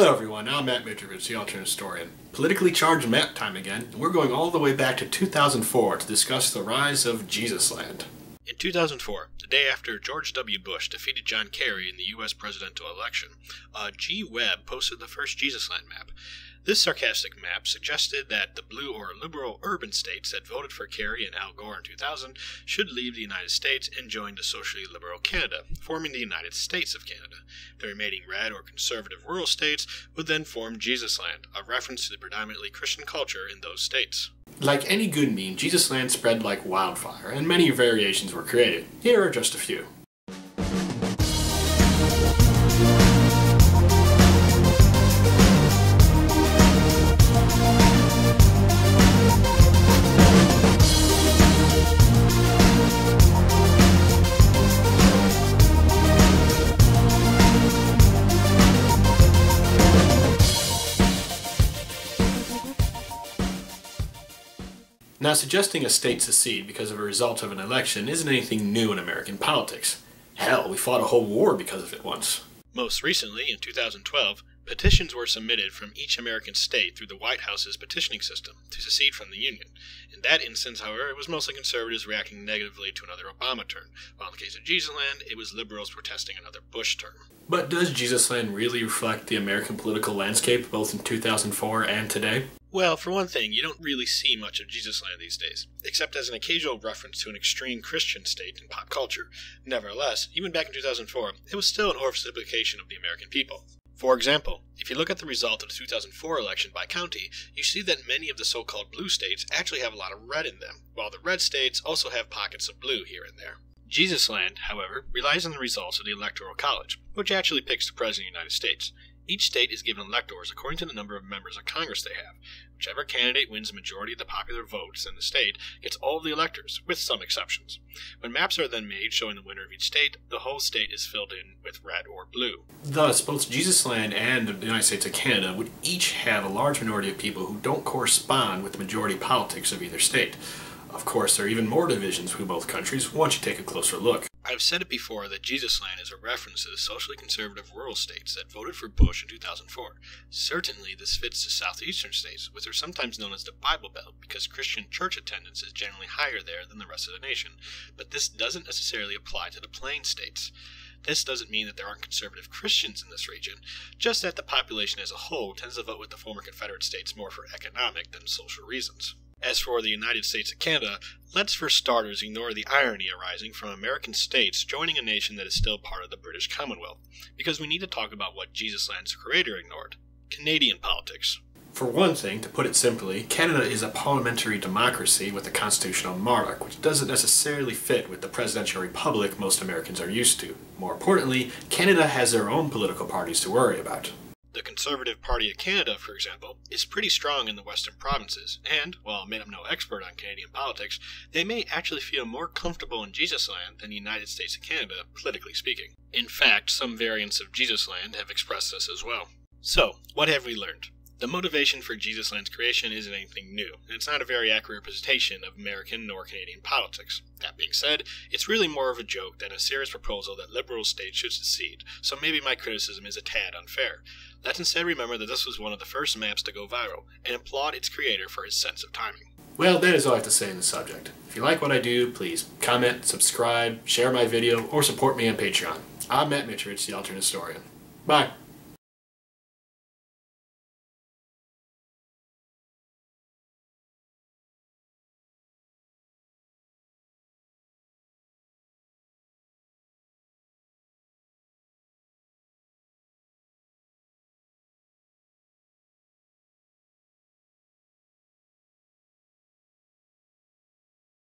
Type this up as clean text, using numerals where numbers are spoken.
Hello everyone, I'm Matt Mitrovich, the alternate historian. Politically charged map time again, and we're going all the way back to 2004 to discuss the rise of Jesusland. In 2004, the day after George W. Bush defeated John Kerry in the U.S. presidential election, G. Webb posted the first Jesusland map. This sarcastic map suggested that the blue or liberal urban states that voted for Kerry and Al Gore in 2000 should leave the United States and join the socially liberal Canada, forming the United States of Canada. The remaining red or conservative rural states would then form Jesusland, a reference to the predominantly Christian culture in those states. Like any good meme, Jesusland spread like wildfire, and many variations were created. Here are just a few. Now, suggesting a state secede because of a result of an election isn't anything new in American politics. Hell, we fought a whole war because of it once. Most recently, in 2012, petitions were submitted from each American state through the White House's petitioning system to secede from the Union. In that instance, however, it was mostly conservatives reacting negatively to another Obama term, while in the case of Jesusland, it was liberals protesting another Bush term. But does Jesusland really reflect the American political landscape both in 2004 and today? Well, for one thing, you don't really see much of Jesusland these days, except as an occasional reference to an extreme Christian state in pop culture. Nevertheless, even back in 2004, it was still an oversimplification of the American people. For example, if you look at the result of the 2004 election by county, you see that many of the so-called blue states actually have a lot of red in them, while the red states also have pockets of blue here and there. Jesusland, however, relies on the results of the Electoral College, which actually picks the President of the United States. Each state is given electors according to the number of members of Congress they have. Whichever candidate wins a majority of the popular votes in the state gets all of the electors, with some exceptions. When maps are then made showing the winner of each state, the whole state is filled in with red or blue. Thus, both Jesusland and the United States of Canada would each have a large minority of people who don't correspond with the majority politics of either state. Of course, there are even more divisions between both countries once you take a closer look. I've said it before that Jesusland is a reference to the socially conservative rural states that voted for Bush in 2004. Certainly, this fits the southeastern states, which are sometimes known as the Bible Belt because Christian church attendance is generally higher there than the rest of the nation. But this doesn't necessarily apply to the plain states. This doesn't mean that there aren't conservative Christians in this region, just that the population as a whole tends to vote with the former Confederate states more for economic than social reasons. As for the United States of Canada, let's for starters ignore the irony arising from American states joining a nation that is still part of the British Commonwealth, because we need to talk about what Jesusland's creator ignored: Canadian politics. For one thing, to put it simply, Canada is a parliamentary democracy with a constitutional monarch, which doesn't necessarily fit with the presidential republic most Americans are used to. More importantly, Canada has their own political parties to worry about. The Conservative Party of Canada, for example, is pretty strong in the western provinces, and, while I'm no expert on Canadian politics, they may actually feel more comfortable in Jesusland than the United States of Canada, politically speaking. In fact, some variants of Jesusland have expressed this as well. So, what have we learned? The motivation for Jesusland's creation isn't anything new, and it's not a very accurate representation of American nor Canadian politics. That being said, it's really more of a joke than a serious proposal that liberal states should secede, so maybe my criticism is a tad unfair. Let's instead remember that this was one of the first maps to go viral, and applaud its creator for his sense of timing. Well, that is all I have to say on the subject. If you like what I do, please comment, subscribe, share my video, or support me on Patreon. I'm Matt Mitrovich, the alternate historian. Bye.